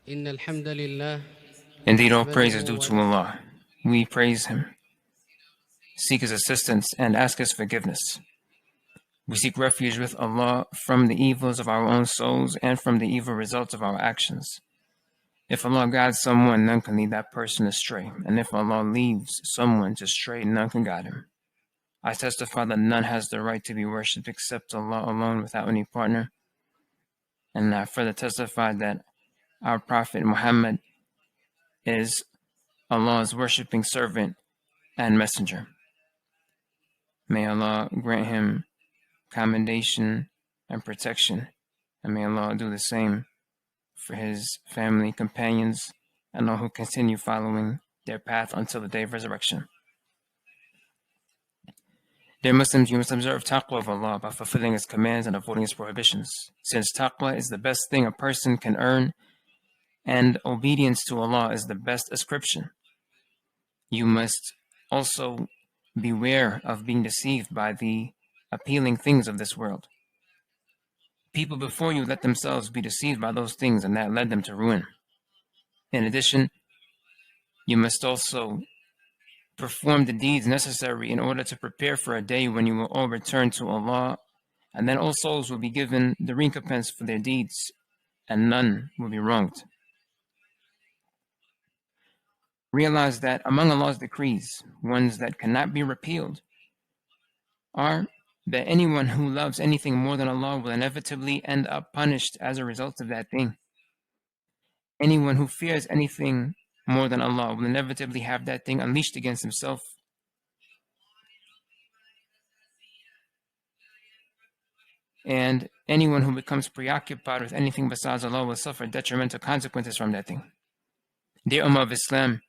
إن الحمد لله Indeed, all نحمده praise is due to Allah. We praise Him, seek His assistance, and ask His forgiveness. We seek refuge with Allah from the evils of our own souls and from the evil results of our actions. If Allah guides someone, none can lead that person astray, and if Allah leaves someone to stray, none can guide him. I testify that none has the right to be worshipped except Allah alone without any partner, and I further testify that our Prophet Muhammad is Allah's worshipping servant and messenger. May Allah grant him commendation and protection, and may Allah do the same for his family, companions, and all who continue following their path until the day of resurrection. Dear Muslims, you must observe taqwa of Allah by fulfilling His commands and avoiding His prohibitions, since taqwa is the best thing a person can earn, and obedience to Allah is the best ascription. You must also beware of being deceived by the appealing things of this world. People before you let themselves be deceived by those things, and that led them to ruin. In addition, you must also perform the deeds necessary in order to prepare for a day when you will all return to Allah, and then all souls will be given the recompense for their deeds, and none will be wronged. Realize that among Allah's decrees, ones that cannot be repealed, are that anyone who loves anything more than Allah will inevitably end up punished as a result of that thing. Anyone who fears anything more than Allah will inevitably have that thing unleashed against himself. And anyone who becomes preoccupied with anything besides Allah will suffer detrimental consequences from that thing. Dear Ummah of Islam,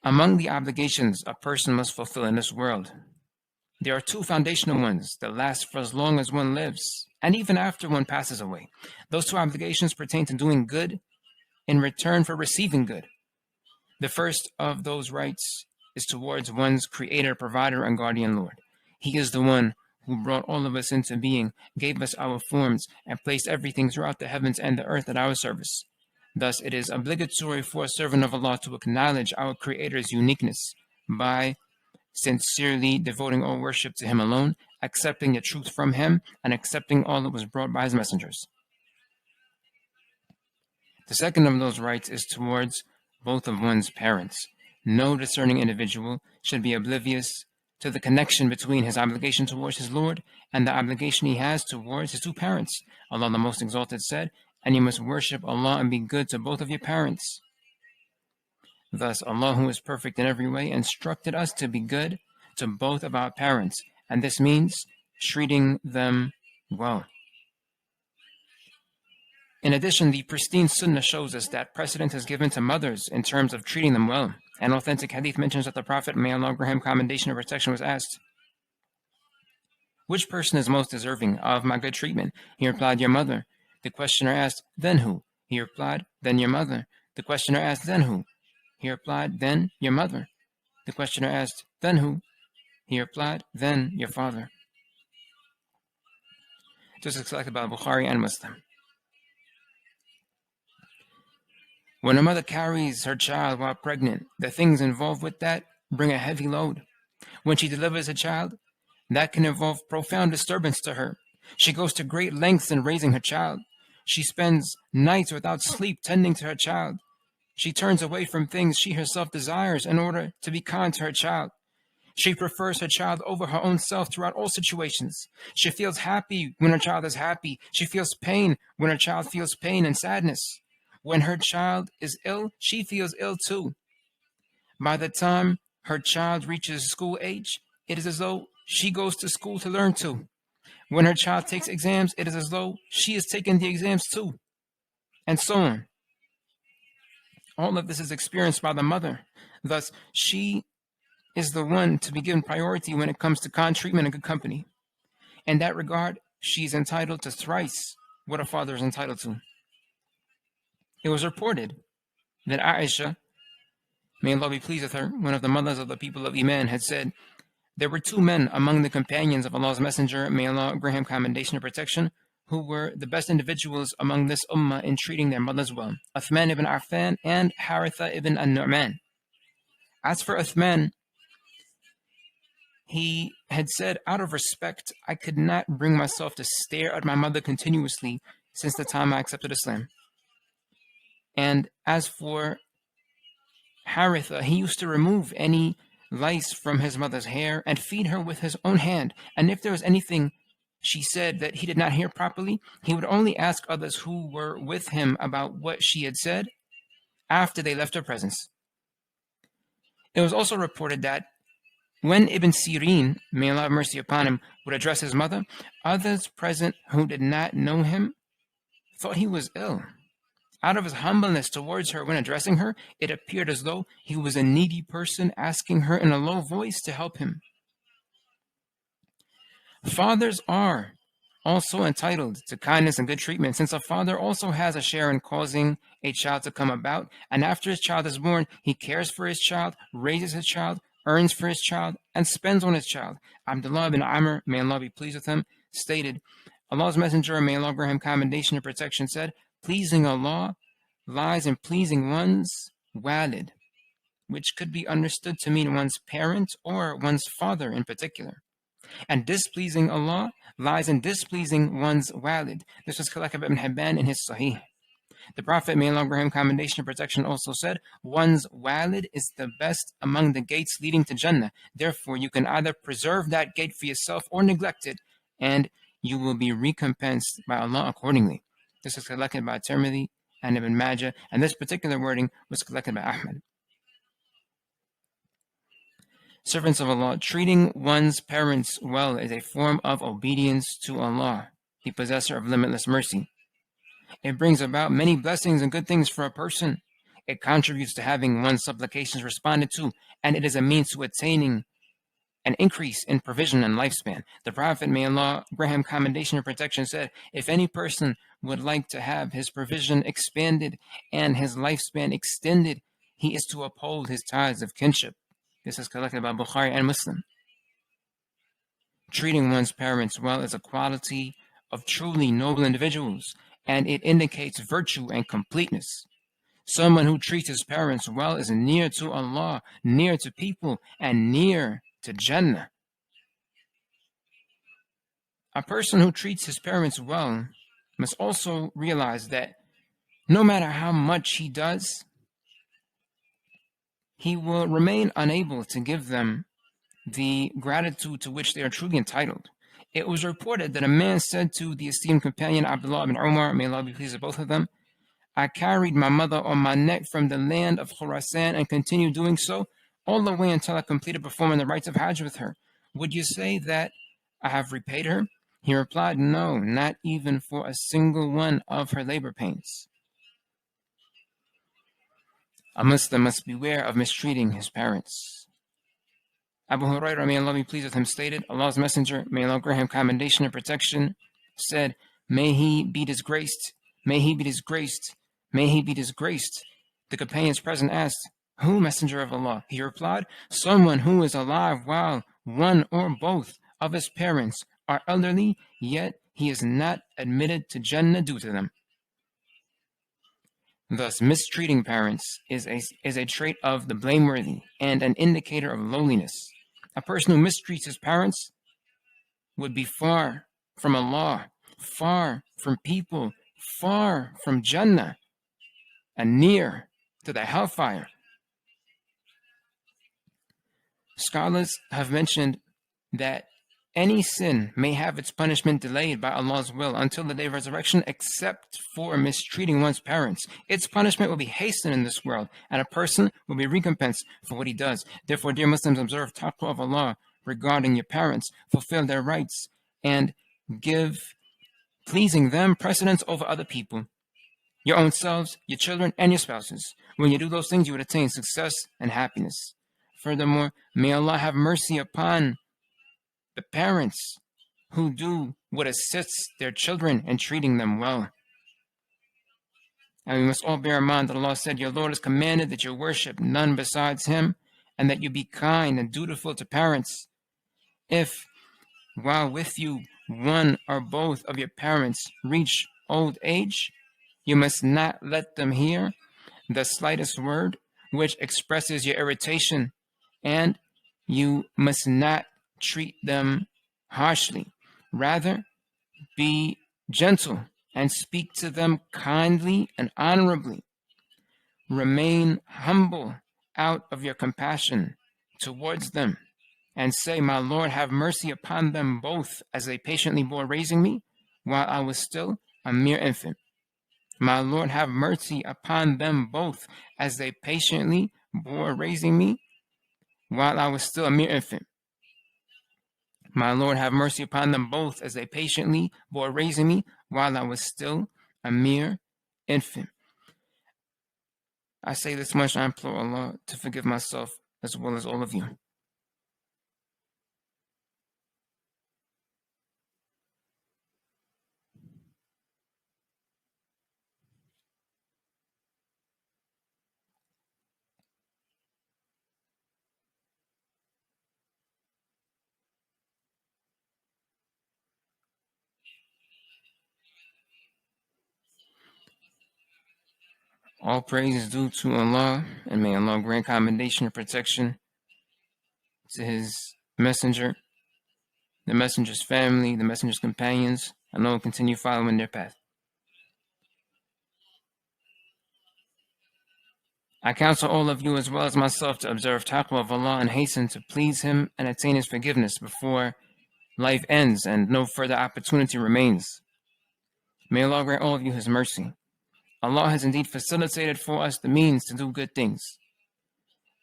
among the obligations a person must fulfill in this world, there are two foundational ones that last for as long as one lives, and even after one passes away. Those two obligations pertain to doing good in return for receiving good. The first of those rights is towards one's creator, provider, and guardian Lord. He is the one who brought all of us into being, gave us our forms, and placed everything throughout the heavens and the earth at our service. Thus, it is obligatory for a servant of Allah to acknowledge our Creator's uniqueness by sincerely devoting all worship to Him alone, accepting the truth from Him, and accepting all that was brought by His messengers. The second of those rights is towards both of one's parents. No discerning individual should be oblivious to the connection between his obligation towards his Lord and the obligation he has towards his two parents. Allah the Most Exalted said, "And you must worship Allah and be good to both of your parents." Thus, Allah, who is perfect in every way, instructed us to be good to both of our parents, and this means treating them well. In addition, the pristine Sunnah shows us that precedence is given to mothers in terms of treating them well. An authentic hadith mentions that the Prophet, may Allah grant him commendation and protection, was asked, "Which person is most deserving of my good treatment?" He replied, "Your mother." The questioner asked, "Then who?" He replied, "Then your mother." The questioner asked, "Then who?" He replied, "Then your mother." The questioner asked, "Then who?" He replied, "Then your father." This is collected by Bukhari and Muslim. When a mother carries her child while pregnant, the things involved with that bring a heavy load. When she delivers a child, that can involve profound disturbance to her. She goes to great lengths in raising her child. She spends nights without sleep tending to her child. She turns away from things she herself desires in order to be kind to her child. She prefers her child over her own self throughout all situations. She feels happy when her child is happy. She feels pain when her child feels pain and sadness. When her child is ill, she feels ill too. By the time her child reaches school age, it is as though she goes to school to learn too. When her child takes exams, it is as though she is taking the exams too, and so on. All of this is experienced by the mother. Thus, she is the one to be given priority when it comes to kind treatment and good company. In that regard, she is entitled to thrice what a father is entitled to. It was reported that Aisha, may Allah be pleased with her, one of the mothers of the people of Iman, had said, "There were two men among the companions of Allah's Messenger, may Allah grant him commendation and protection, who were the best individuals among this ummah in treating their mothers well: Uthman ibn Affan and Haritha ibn an-Nu'man. As for Uthman, he had said, out of respect, I could not bring myself to stare at my mother continuously since the time I accepted Islam. And as for Haritha, he used to remove any lice from his mother's hair and feed her with his own hand. And if there was anything she said that he did not hear properly, he would only ask others who were with him about what she had said after they left her presence. It was also reported that when Ibn Sirin, may Allah have mercy upon him, would address his mother, others present who did not know him thought he was ill. Out of his humbleness towards her when addressing her, it appeared as though he was a needy person asking her in a low voice to help him. Fathers are also entitled to kindness and good treatment, since a father also has a share in causing a child to come about, and after his child is born, he cares for his child, raises his child, earns for his child, and spends on his child. Abdullaah bin Amr, may Allah be pleased with him, stated, Allah's Messenger, may Allah grant him commendation and protection, said, pleasing Allah lies in pleasing one's walid, which could be understood to mean one's parent or one's father in particular. And displeasing Allah lies in displeasing one's walid. This was collected by Ibn Hibban in his Sahih. The Prophet, may Allah grant him commendation and protection, also said, one's walid is the best among the gates leading to Jannah. Therefore, you can either preserve that gate for yourself or neglect it, and you will be recompensed by Allah accordingly. This was collected by Tirmidhi and Ibn Majah, and this particular wording was collected by Ahmad. Servants of Allah, treating one's parents well is a form of obedience to Allah, the possessor of limitless mercy. It brings about many blessings and good things for a person. It contributes to having one's supplications responded to, and it is a means to attaining an increase in provision and lifespan. The Prophet, may Allah grant him commendation and protection, said, if any person would like to have his provision expanded and his lifespan extended, he is to uphold his ties of kinship. This is collected by Bukhari and Muslim. Treating one's parents well is a quality of truly noble individuals, and it indicates virtue and completeness. Someone who treats his parents well is near to Allah, near to people, and near to Jannah. A person who treats his parents well must also realize that no matter how much he does, he will remain unable to give them the gratitude to which they are truly entitled. It was reported that a man said to the esteemed companion Abdullaah bin Umar, may Allah be pleased with both of them, I carried my mother on my neck from the land of Khurasan and continued doing so all the way until I completed performing the rites of Hajj with her. Would you say that I have repaid her? He replied, no, not even for a single one of her labor pains. A Muslim must beware of mistreating his parents. Abu Hurairah, may Allah be pleased with him, stated, Allah's Messenger, may Allah grant him commendation and protection, said, may he be disgraced, may he be disgraced, may he be disgraced. The companions present asked, who, Messenger of Allah? He replied, someone who is alive while one or both of his parents are elderly, yet he is not admitted to Jannah due to them. Thus, mistreating parents is a trait of the blameworthy and an indicator of lowliness. A person who mistreats his parents would be far from Allah, far from people, far from Jannah, and near to the hellfire. Scholars have mentioned that any sin may have its punishment delayed by Allah's will until the day of resurrection, except for mistreating one's parents. Its punishment will be hastened in this world, and a person will be recompensed for what he does. Therefore, dear Muslims, observe taqwa of Allah regarding your parents, fulfill their rights, and give pleasing them precedence over other people, your own selves, your children, and your spouses. When you do those things, you would attain success and happiness. Furthermore, may Allah have mercy upon the parents who do what assists their children in treating them well. And we must all bear in mind that Allah said, your Lord has commanded that you worship none besides Him, and that you be kind and dutiful to parents. If, while with you, one or both of your parents reach old age, you must not let them hear the slightest word which expresses your irritation, and you must not treat them harshly. Rather, be gentle and speak to them kindly and honorably. Remain humble out of your compassion towards them, and say, "My Lord, have mercy upon them both, as they patiently bore raising me while I was still a mere infant. My Lord, have mercy upon them both, as they patiently bore raising me while I was still a mere infant. My Lord, have mercy upon them both, as they patiently bore raising me while I was still a mere infant." I say this much, I implore Allah to forgive myself as well as all of you. All praise is due to Allah, and may Allah grant commendation and protection to His messenger, the messenger's family, the messenger's companions, and all continue following their path. I counsel all of you as well as myself to observe taqwa of Allah and hasten to please Him and attain His forgiveness before life ends and no further opportunity remains. May Allah grant all of you His mercy. Allah has indeed facilitated for us the means to do good things.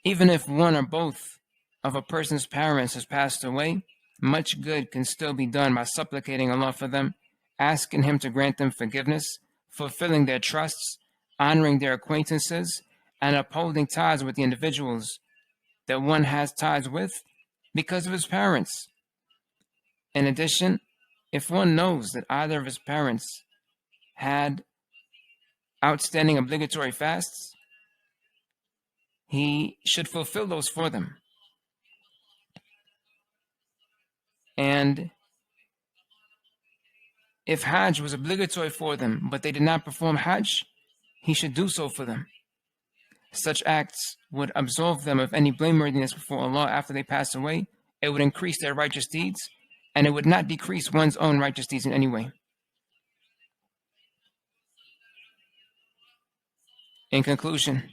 Even if one or both of a person's parents has passed away, much good can still be done by supplicating Allah for them, asking Him to grant them forgiveness, fulfilling their trusts, honoring their acquaintances, and upholding ties with the individuals that one has ties with because of his parents. In addition, if one knows that either of his parents had outstanding obligatory fasts, he should fulfill those for them. And if Hajj was obligatory for them, but they did not perform Hajj, he should do so for them. Such acts would absolve them of any blameworthiness before Allah after they pass away. It would increase their righteous deeds, and it would not decrease one's own righteous deeds in any way. In conclusion,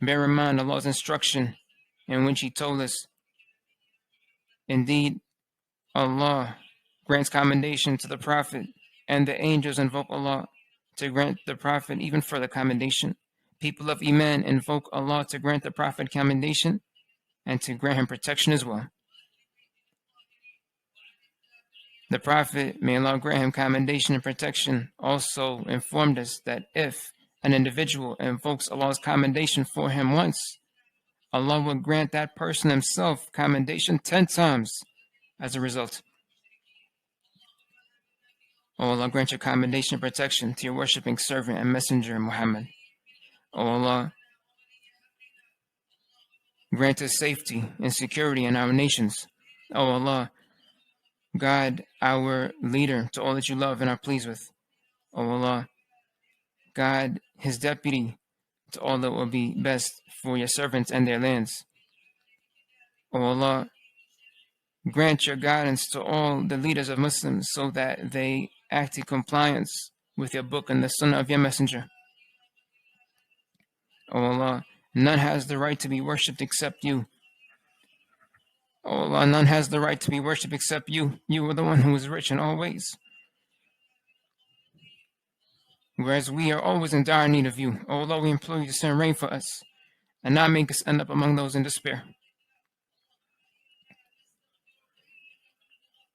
bear in mind Allah's instruction in which He told us, indeed, Allah grants commendation to the Prophet, and the angels invoke Allah to grant the Prophet even further commendation. People of Iman invoke Allah to grant the Prophet commendation and to grant him protection as well. The Prophet, may Allah grant him commendation and protection, also informed us that if an individual invokes Allah's commendation for him once, Allah will grant that person himself commendation 10 times as a result. O Allah, grant your commendation and protection to your worshipping servant and messenger Muhammad. O Allah, grant us safety and security in our nations. O Allah, guide our leader to all that you love and are pleased with. O Allah, guide his deputy to all that will be best for your servants and their lands. O Allah, grant your guidance to all the leaders of Muslims so that they act in compliance with your book and the sunnah of your messenger. O Allah, none has the right to be worshipped except you. O Allah, none has the right to be worshipped except you. You are the one who is rich in all ways. Whereas we are always in dire need of you. O Allah, we implore you to send rain for us and not make us end up among those in despair.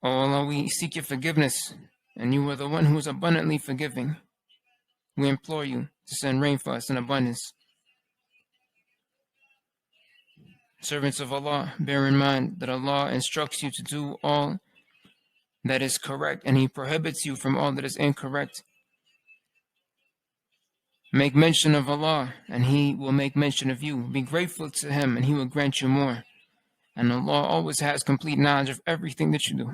O Allah, we seek your forgiveness, and you are the one who is abundantly forgiving. We implore you to send rain for us in abundance. Servants of Allah, bear in mind that Allah instructs you to do all that is correct, and He prohibits you from all that is incorrect. Make mention of Allah, and He will make mention of you. Be grateful to Him, and He will grant you more. And Allah always has complete knowledge of everything that you do.